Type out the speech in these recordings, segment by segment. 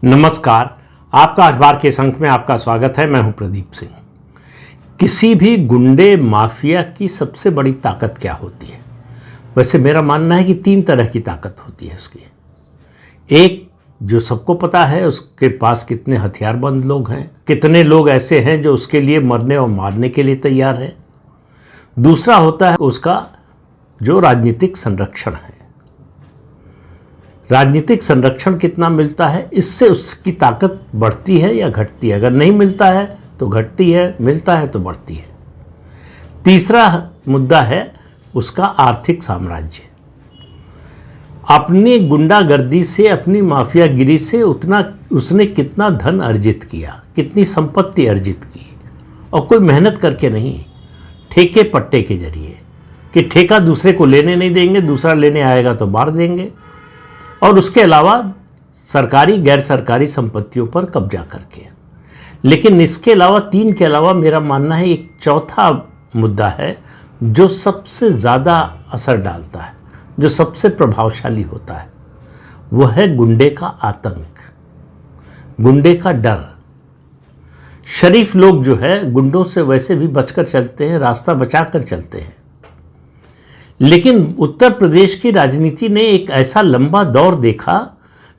नमस्कार। आपका अखबार के अंक में आपका स्वागत है। मैं हूं प्रदीप सिंह। किसी भी गुंडे माफिया की सबसे बड़ी ताकत क्या होती है? वैसे मेरा मानना है कि 3 तरह की ताकत होती है उसकी। एक, जो सबको पता है उसके पास कितने हथियारबंद लोग हैं, कितने लोग ऐसे हैं जो उसके लिए मरने और मारने के लिए तैयार हैं। दूसरा होता है उसका जो राजनीतिक संरक्षण है। राजनीतिक संरक्षण कितना मिलता है, इससे उसकी ताकत बढ़ती है या घटती है। अगर नहीं मिलता है तो घटती है, मिलता है तो बढ़ती है। तीसरा मुद्दा है उसका आर्थिक साम्राज्य। अपनी गुंडागर्दी से, अपनी माफियागिरी से उसने कितना धन अर्जित किया, कितनी संपत्ति अर्जित की, और कोई मेहनत करके नहीं, ठेके पट्टे के जरिए कि ठेका दूसरे को लेने नहीं देंगे, दूसरा लेने आएगा तो मार देंगे, और उसके अलावा सरकारी गैर सरकारी संपत्तियों पर कब्जा करके। लेकिन इसके अलावा 3 के अलावा मेरा मानना है एक चौथा मुद्दा है जो सबसे ज़्यादा असर डालता है, जो सबसे प्रभावशाली होता है। वह है गुंडे का आतंक, गुंडे का डर। शरीफ लोग जो है गुंडों से वैसे भी बचकर चलते हैं, रास्ता बचाकर चलते हैं। लेकिन उत्तर प्रदेश की राजनीति ने एक ऐसा लंबा दौर देखा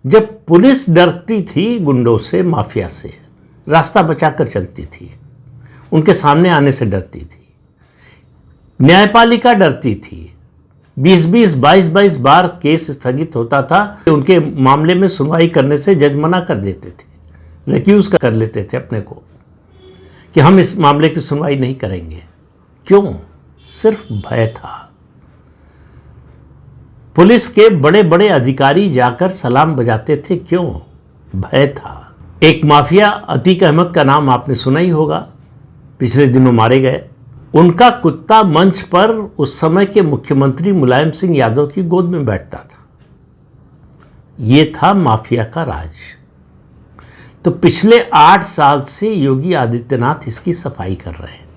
जब पुलिस डरती थी गुंडों से, माफिया से, रास्ता बचाकर चलती थी, उनके सामने आने से डरती थी। न्यायपालिका डरती थी। 20-20, 22-22 बार केस स्थगित होता था। उनके मामले में सुनवाई करने से जज मना कर देते थे, रिक्यूज कर लेते थे अपने को कि हम इस मामले की सुनवाई नहीं करेंगे। क्यों? सिर्फ भय था। पुलिस के बड़े बड़े अधिकारी जाकर सलाम बजाते थे। क्यों? भय था। एक माफिया अतीक अहमद का नाम आपने सुना ही होगा, पिछले दिनों मारे गए। उनका कुत्ता मंच पर उस समय के मुख्यमंत्री मुलायम सिंह यादव की गोद में बैठता था। ये था माफिया का राज। तो पिछले 8 साल से योगी आदित्यनाथ इसकी सफाई कर रहे हैं,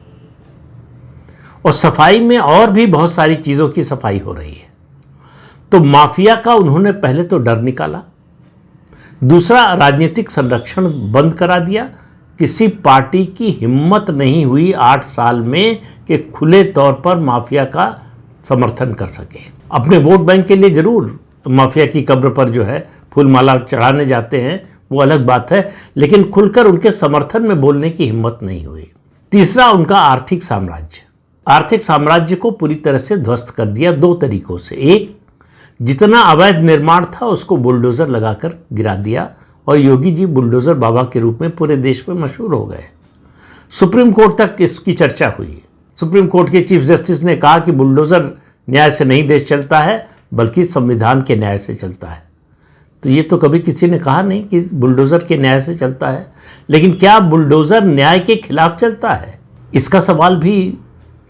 और सफाई में और भी बहुत सारी चीजों की सफाई हो रही है। तो माफिया का उन्होंने पहले तो डर निकाला, दूसरा राजनीतिक संरक्षण बंद करा दिया। किसी पार्टी की हिम्मत नहीं हुई 8 साल में कि खुले तौर पर माफिया का समर्थन कर सके। अपने वोट बैंक के लिए जरूर माफिया की कब्र पर जो है फूलमाला चढ़ाने जाते हैं, वो अलग बात है, लेकिन खुलकर उनके समर्थन में बोलने की हिम्मत नहीं हुई। तीसरा उनका आर्थिक साम्राज्य। आर्थिक साम्राज्य को पूरी तरह से ध्वस्त कर दिया 2 तरीकों से। एक, जितना अवैध निर्माण था उसको बुलडोजर लगाकर गिरा दिया, और योगी जी बुलडोजर बाबा के रूप में पूरे देश में मशहूर हो गए। सुप्रीम कोर्ट तक इसकी चर्चा हुई। सुप्रीम कोर्ट के चीफ जस्टिस ने कहा कि बुलडोजर न्याय से नहीं देश चलता है, बल्कि संविधान के न्याय से चलता है। तो ये तो कभी किसी ने कहा नहीं कि बुलडोजर के न्याय से चलता है, लेकिन क्या बुलडोजर न्याय के खिलाफ चलता है? इसका सवाल भी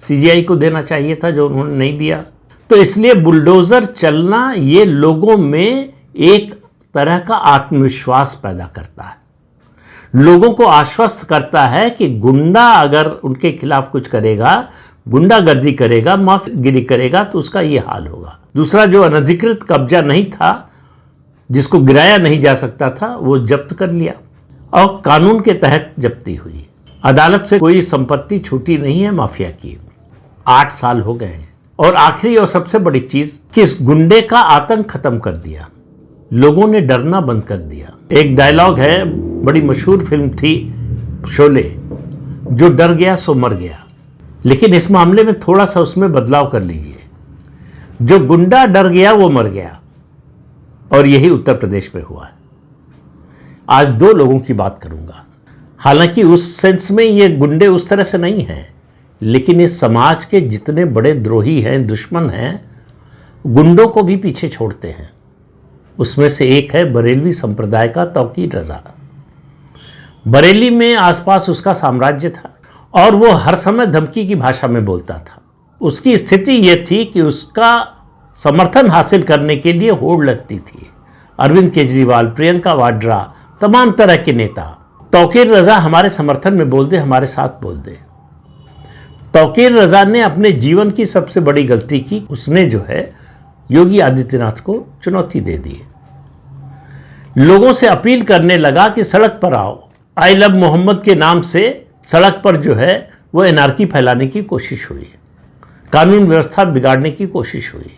CGI को देना चाहिए था, जो उन्होंने नहीं दिया। तो इसलिए बुलडोजर चलना ये लोगों में एक तरह का आत्मविश्वास पैदा करता है, लोगों को आश्वस्त करता है कि गुंडा अगर उनके खिलाफ कुछ करेगा, गुंडागर्दी करेगा, माफियागिरी करेगा, तो उसका ये हाल होगा। दूसरा, जो अनधिकृत कब्जा नहीं था, जिसको गिराया नहीं जा सकता था, वो जब्त कर लिया, और कानून के तहत जब्ती हुई। अदालत से कोई संपत्ति छूटी नहीं है माफिया की। 8 साल हो गए हैं। और आखिरी और सबसे बड़ी चीज कि इस गुंडे का आतंक खत्म कर दिया, लोगों ने डरना बंद कर दिया। एक डायलॉग है, बड़ी मशहूर फिल्म थी शोले, जो डर गया सो मर गया। लेकिन इस मामले में थोड़ा सा उसमें बदलाव कर लीजिए, जो गुंडा डर गया वो मर गया, और यही उत्तर प्रदेश में हुआ है। आज 2 लोगों की बात करूंगा। हालांकि उस सेंस में ये गुंडे उस तरह से नहीं हैं, लेकिन इस समाज के जितने बड़े द्रोही हैं, दुश्मन हैं, गुंडों को भी पीछे छोड़ते हैं। उसमें से एक है बरेलवी संप्रदाय का तौकीर रजा। बरेली में आसपास उसका साम्राज्य था, और वो हर समय धमकी की भाषा में बोलता था। उसकी स्थिति ये थी कि उसका समर्थन हासिल करने के लिए होड़ लगती थी। अरविंद केजरीवाल, प्रियंका वाड्रा, तमाम तरह के नेता, तौकीर रजा हमारे समर्थन में बोल दे, हमारे साथ बोल दे। तौकीर रजा ने अपने जीवन की सबसे बड़ी गलती की, उसने जो है योगी आदित्यनाथ को चुनौती दे दी। लोगों से अपील करने लगा कि सड़क पर आओ। आई लव मोहम्मद के नाम से सड़क पर जो है वो एनार्की फैलाने की कोशिश हुई, कानून व्यवस्था बिगाड़ने की कोशिश हुई,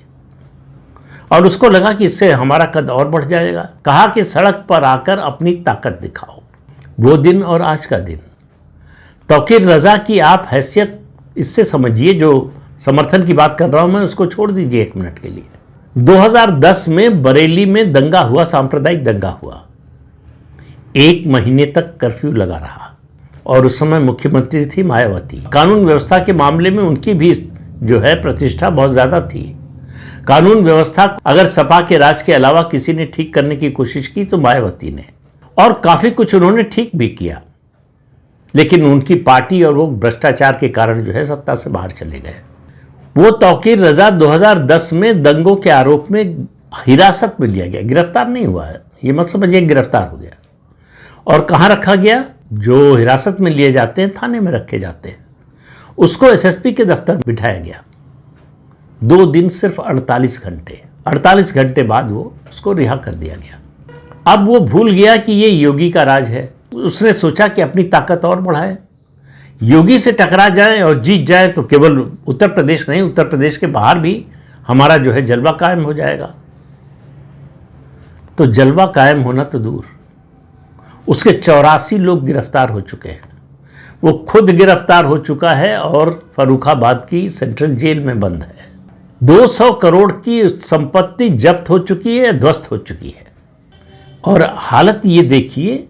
और उसको लगा कि इससे हमारा कद और बढ़ जाएगा। कहा कि सड़क पर आकर अपनी ताकत दिखाओ। वो दिन और आज का दिन, तौकीर रजा की आप हैसियत इससे समझिए, जो समर्थन की बात कर रहा हूं मैं उसको छोड़ दीजिए एक मिनट के लिए। 2010 में बरेली में दंगा हुआ, सांप्रदायिक दंगा हुआ। 1 महीने तक कर्फ्यू लगा रहा और उस समय मुख्यमंत्री थी मायावती। कानून व्यवस्था के मामले में उनकी भी जो है प्रतिष्ठा बहुत ज़्यादा थी। कानून व्यवस्था अगर सपा के राज के अलावा किसी ने ठीक करने की कोशिश की तो मायावती ने, और काफ़ी कुछ उन्होंने ठीक भी किया, लेकिन उनकी पार्टी और वो भ्रष्टाचार के कारण जो है सत्ता से बाहर चले गए। वो तौकीर रजा 2010 में दंगों के आरोप में हिरासत में लिया गया, गिरफ्तार नहीं हुआ है, ये मत समझिए गिरफ्तार हो गया। और कहाँ रखा गया? जो हिरासत में लिए जाते हैं थाने में रखे जाते हैं, उसको एसएसपी के दफ्तर बिठाया गया। 2 दिन सिर्फ 48 घंटे बाद वो उसको रिहा कर दिया गया। अब वो भूल गया कि ये योगी का राज है। उसने सोचा कि अपनी ताकत और बढ़ाए, योगी से टकरा जाए और जीत जाए तो केवल उत्तर प्रदेश नहीं, उत्तर प्रदेश के बाहर भी हमारा जो है जलवा कायम हो जाएगा। तो जलवा कायम होना तो दूर, उसके 84 लोग गिरफ्तार हो चुके हैं। वो खुद गिरफ्तार हो चुका है और फर्रुखाबाद की सेंट्रल जेल में बंद है। 200 करोड़ की संपत्ति जब्त हो चुकी है, ध्वस्त हो चुकी है। और हालत ये देखिए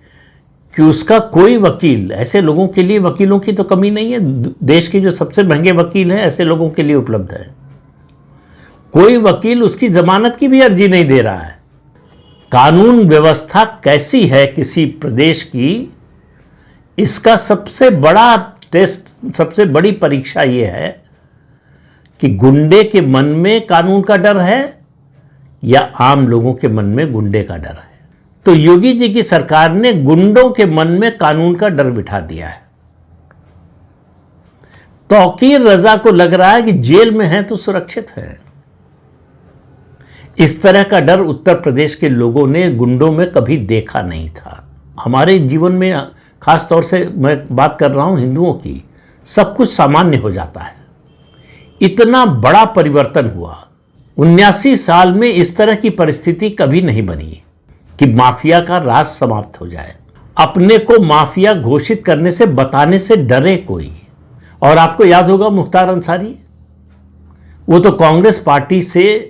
कि उसका कोई वकील, ऐसे लोगों के लिए वकीलों की तो कमी नहीं है, देश के जो सबसे महंगे वकील हैं ऐसे लोगों के लिए उपलब्ध है, कोई वकील उसकी जमानत की भी अर्जी नहीं दे रहा है। कानून व्यवस्था कैसी है किसी प्रदेश की, इसका सबसे बड़ा टेस्ट, सबसे बड़ी परीक्षा ये है कि गुंडे के मन में कानून का डर है या आम लोगों के मन में गुंडे का डर है। तो योगी जी की सरकार ने गुंडों के मन में कानून का डर बिठा दिया है। तौकीर रजा को लग रहा है कि जेल में है तो सुरक्षित है। इस तरह का डर उत्तर प्रदेश के लोगों ने गुंडों में कभी देखा नहीं था। हमारे जीवन में, खास तौर से मैं बात कर रहा हूं हिंदुओं की, सब कुछ सामान्य हो जाता है। इतना बड़ा परिवर्तन हुआ, 79 साल में इस तरह की परिस्थिति कभी नहीं बनी कि माफिया का राज समाप्त हो जाए। अपने को माफिया घोषित करने से, बताने से डरे कोई। और आपको याद होगा मुख्तार अंसारी, वो तो कांग्रेस पार्टी से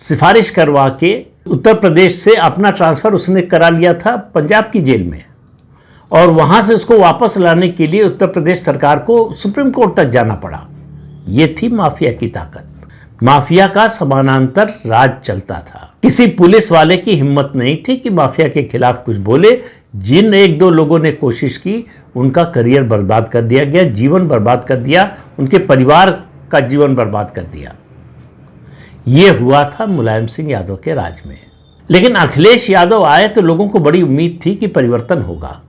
सिफारिश करवा के उत्तर प्रदेश से अपना ट्रांसफर उसने करा लिया था पंजाब की जेल में, और वहां से उसको वापस लाने के लिए उत्तर प्रदेश सरकार को सुप्रीम कोर्ट तक जाना पड़ा। ये थी माफिया की ताकत। माफिया का समानांतर राज चलता था। किसी पुलिस वाले की हिम्मत नहीं थी कि माफिया के खिलाफ कुछ बोले। जिन 1-2 लोगों ने कोशिश की उनका करियर बर्बाद कर दिया गया, जीवन बर्बाद कर दिया, उनके परिवार का जीवन बर्बाद कर दिया। ये हुआ था मुलायम सिंह यादव के राज में। लेकिन अखिलेश यादव आए तो लोगों को बड़ी उम्मीद थी कि परिवर्तन होगा,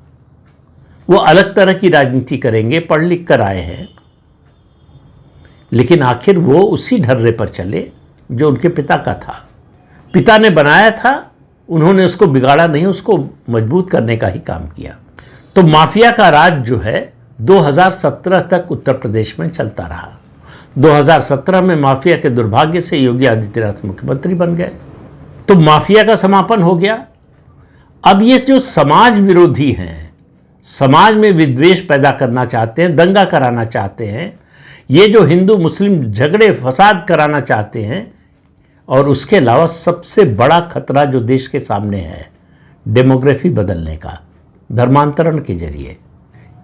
वो अलग तरह की राजनीति करेंगे, पढ़ लिख कर आए हैं। लेकिन आखिर वो उसी ढर्रे पर चले जो उनके पिता का था। पिता ने बनाया था, उन्होंने उसको बिगाड़ा नहीं, उसको मजबूत करने का ही काम किया। तो माफिया का राज जो है 2017 तक उत्तर प्रदेश में चलता रहा। 2017 में माफिया के दुर्भाग्य से योगी आदित्यनाथ मुख्यमंत्री बन गए, तो माफिया का समापन हो गया। अब ये जो समाज विरोधी हैं, समाज में विद्वेष पैदा करना चाहते हैं, दंगा कराना चाहते हैं, ये जो हिंदू मुस्लिम झगड़े फसाद कराना चाहते हैं, और उसके अलावा सबसे बड़ा खतरा जो देश के सामने है डेमोग्राफी बदलने का, धर्मांतरण के जरिए,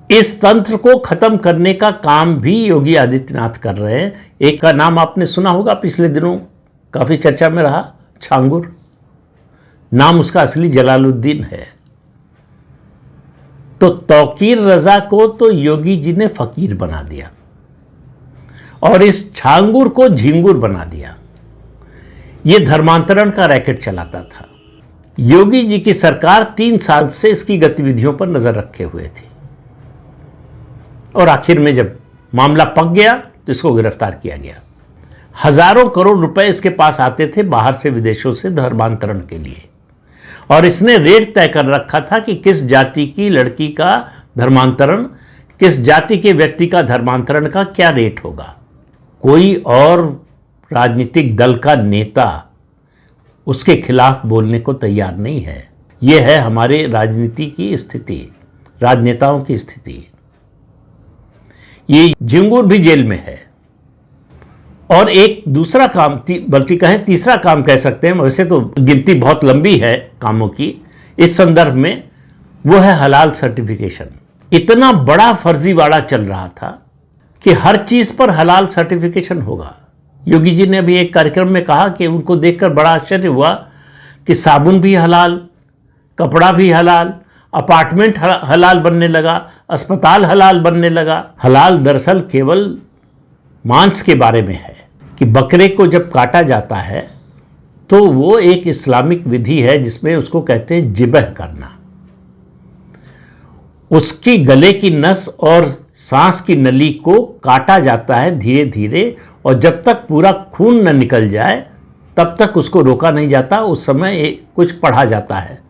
इस तंत्र को खत्म करने का काम भी योगी आदित्यनाथ कर रहे हैं। एक का नाम आपने सुना होगा, पिछले दिनों काफी चर्चा में रहा, छांगुर। नाम उसका असली जलालुद्दीन है। तो तौकीर रजा को तो योगी जी ने फकीर बना दिया और इस छांगुर को झिंगुर बना दिया। ये धर्मांतरण का रैकेट चलाता था। योगी जी की सरकार 3 साल से इसकी गतिविधियों पर नजर रखे हुए थी, और आखिर में जब मामला पक गया तो इसको गिरफ्तार किया गया। हजारों करोड़ रुपए इसके पास आते थे बाहर से, विदेशों से, धर्मांतरण के लिए, और इसने रेट तय कर रखा था कि किस जाति की लड़की का धर्मांतरण, किस जाति के व्यक्ति का धर्मांतरण का क्या रेट होगा। कोई और राजनीतिक दल का नेता उसके खिलाफ बोलने को तैयार नहीं है। यह है हमारे राजनीति की स्थिति, राजनेताओं की स्थिति। ये झिंगुर भी जेल में है। और एक दूसरा काम, बल्कि कहें तीसरा काम कह सकते हैं, वैसे तो गिनती बहुत लंबी है कामों की इस संदर्भ में, वो है हलाल सर्टिफिकेशन। इतना बड़ा फर्जीवाड़ा चल रहा था कि हर चीज पर हलाल सर्टिफिकेशन होगा। योगी जी ने अभी एक कार्यक्रम में कहा कि उनको देखकर बड़ा आश्चर्य हुआ कि साबुन भी हलाल, कपड़ा भी हलाल, अपार्टमेंट हलाल बनने लगा, अस्पताल हलाल बनने लगा। हलाल दरअसल केवल मांस के बारे में है कि बकरे को जब काटा जाता है तो वो एक इस्लामिक विधि है जिसमें उसको कहते हैं जिबह करना। उसकी गले की नस और सांस की नली को काटा जाता है धीरे धीरे, और जब तक पूरा खून न निकल जाए तब तक उसको रोका नहीं जाता। उस समय कुछ पढ़ा जाता है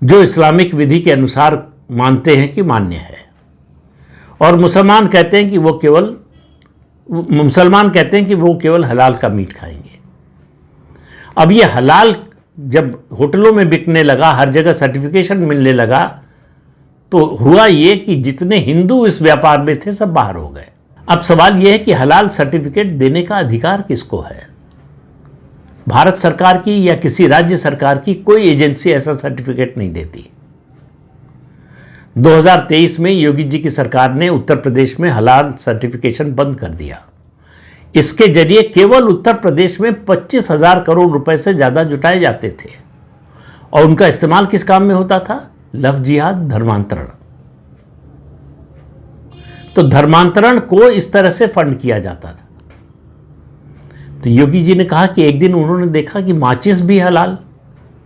जो इस्लामिक विधि के अनुसार मानते हैं कि मान्य है, और मुसलमान कहते हैं कि वो केवल हलाल का मीट खाएंगे। अब ये हलाल जब होटलों में बिकने लगा, हर जगह सर्टिफिकेशन मिलने लगा, तो हुआ ये कि जितने हिंदू इस व्यापार में थे सब बाहर हो गए। अब सवाल यह है कि हलाल सर्टिफिकेट देने का अधिकार किसको है? भारत सरकार की या किसी राज्य सरकार की कोई एजेंसी ऐसा सर्टिफिकेट नहीं देती। 2023 में योगी जी की सरकार ने उत्तर प्रदेश में हलाल सर्टिफिकेशन बंद कर दिया। इसके जरिए केवल उत्तर प्रदेश में 25,000 करोड़ रुपए से ज्यादा जुटाए जाते थे, और उनका इस्तेमाल किस काम में होता था? लव जिहाद, धर्मांतरण। तो धर्मांतरण को इस तरह से फंड किया जाता था। तो योगी जी ने कहा कि एक दिन उन्होंने देखा कि माचिस भी हलाल,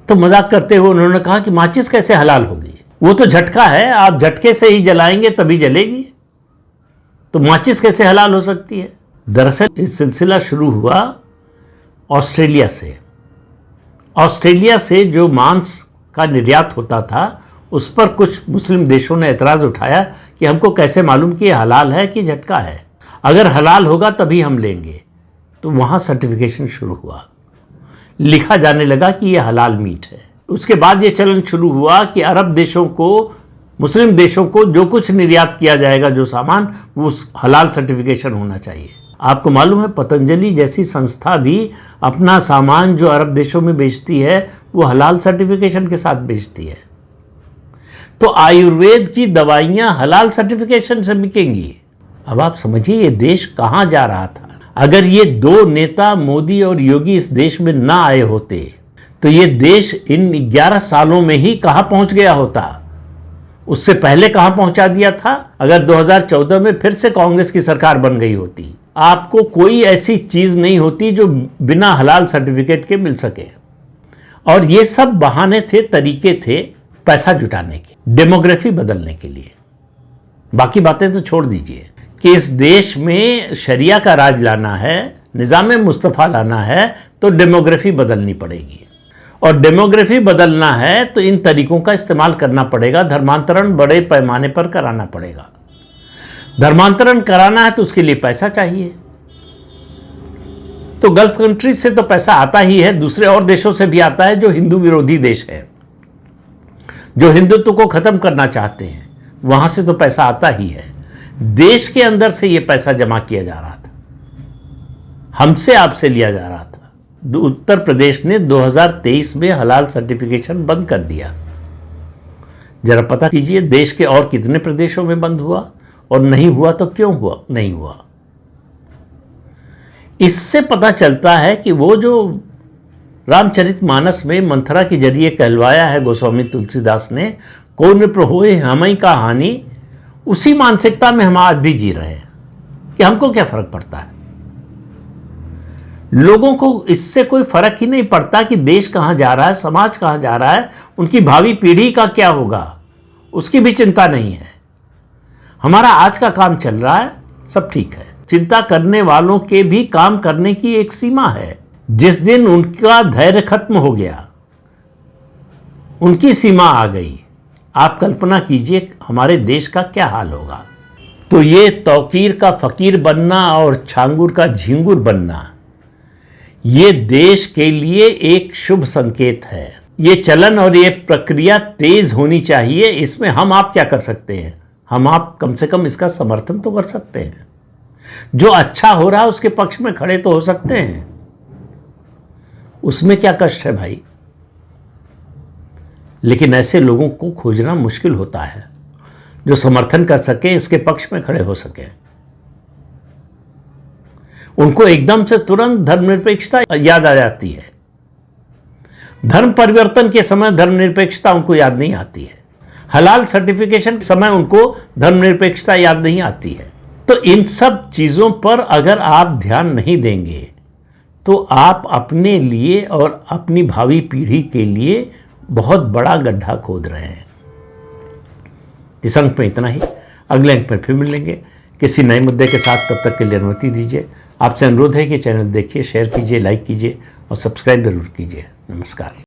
तो मजाक करते हुए उन्होंने कहा कि माचिस कैसे हलाल होगी? वो तो झटका है, आप झटके से ही जलाएंगे तभी जलेगी, तो माचिस कैसे हलाल हो सकती है? दरअसल इस सिलसिला शुरू हुआ ऑस्ट्रेलिया से। ऑस्ट्रेलिया से जो मांस का निर्यात होता था उस पर कुछ मुस्लिम देशों ने एतराज उठाया कि हमको कैसे मालूम कि यह हलाल है कि झटका है, अगर हलाल होगा तभी हम लेंगे। तो वहाँ सर्टिफिकेशन शुरू हुआ, लिखा जाने लगा कि यह हलाल मीट है। उसके बाद ये चलन शुरू हुआ कि अरब देशों को, मुस्लिम देशों को जो कुछ निर्यात किया जाएगा, जो सामान, वो हलाल सर्टिफिकेशन होना चाहिए। आपको मालूम है पतंजलि जैसी संस्था भी अपना सामान जो अरब देशों में बेचती है वो हलाल सर्टिफिकेशन के साथ बेचती है। तो आयुर्वेद की दवाइयां हलाल सर्टिफिकेशन से बिकेंगी। अब आप समझिए ये देश कहां जा रहा था। अगर ये दो नेता मोदी और योगी इस देश में ना आए होते तो ये देश इन 11 सालों में ही कहां पहुंच गया होता। उससे पहले कहां पहुंचा दिया था। अगर 2014 में फिर से कांग्रेस की सरकार बन गई होती, आपको कोई ऐसी चीज नहीं होती जो बिना हलाल सर्टिफिकेट के मिल सके। और ये सब बहाने थे, तरीके थे पैसा जुटाने के, डेमोग्राफी बदलने के लिए। बाकी बातें तो छोड़ दीजिए कि इस देश में शरिया का राज लाना है, निज़ाम मुस्तफ़ा लाना है, तो डेमोग्राफी बदलनी पड़ेगी। और डेमोग्राफी बदलना है तो इन तरीकों का इस्तेमाल करना पड़ेगा। धर्मांतरण बड़े पैमाने पर कराना पड़ेगा। धर्मांतरण कराना है तो उसके लिए पैसा चाहिए। तो गल्फ कंट्रीज से तो पैसा आता ही है, दूसरे और देशों से भी आता है जो हिंदू विरोधी देश है, जो हिंदुत्व को खत्म करना चाहते हैं, वहां से तो पैसा आता ही है। देश के अंदर से यह पैसा जमा किया जा रहा था, हमसे आपसे लिया जा रहा था। उत्तर प्रदेश ने 2023 में हलाल सर्टिफिकेशन बंद कर दिया। जरा पता कीजिए देश के और कितने प्रदेशों में बंद हुआ, और नहीं हुआ तो क्यों हुआ नहीं हुआ। इससे पता चलता है कि वो जो रामचरितमानस में मंथरा के जरिए कहलवाया है गोस्वामी तुलसीदास ने, कौन प्रहोए हमई का हानि, उसी मानसिकता में हम आज भी जी रहे हैं कि हमको क्या फर्क पड़ता है। लोगों को इससे कोई फर्क ही नहीं पड़ता कि देश कहां जा रहा है, समाज कहां जा रहा है, उनकी भावी पीढ़ी का क्या होगा, उसकी भी चिंता नहीं है। हमारा आज का काम चल रहा है, सब ठीक है। चिंता करने वालों के भी काम करने की एक सीमा है। जिस दिन उनका धैर्य खत्म हो गया, उनकी सीमा आ गई, आप कल्पना कीजिए हमारे देश का क्या हाल होगा। तो ये तौकीर का फकीर बनना और छांगुर का झिंगुर बनना, ये देश के लिए एक शुभ संकेत है। ये चलन और ये प्रक्रिया तेज होनी चाहिए। इसमें हम आप क्या कर सकते हैं? हम आप कम से कम इसका समर्थन तो कर सकते हैं। जो अच्छा हो रहा है उसके पक्ष में खड़े तो हो सकते हैं। उसमें क्या कष्ट है भाई? लेकिन ऐसे लोगों को खोजना मुश्किल होता है जो समर्थन कर सके, इसके पक्ष में खड़े हो सके। उनको एकदम से तुरंत धर्मनिरपेक्षता याद आ जाती है। धर्म परिवर्तन के समय धर्मनिरपेक्षता उनको याद नहीं आती है। हलाल सर्टिफिकेशन के समय उनको धर्मनिरपेक्षता याद नहीं आती है। तो इन सब चीजों पर अगर आप ध्यान नहीं देंगे तो आप अपने लिए और अपनी भावी पीढ़ी के लिए बहुत बड़ा गड्ढा खोद रहे हैं। इस अंक में इतना ही। अगले अंक में फिर मिलेंगे किसी नए मुद्दे के साथ। तब तक के लिए अनुमति दीजिए। आपसे अनुरोध है कि चैनल देखिए, शेयर कीजिए, लाइक कीजिए और सब्सक्राइब जरूर कीजिए। नमस्कार।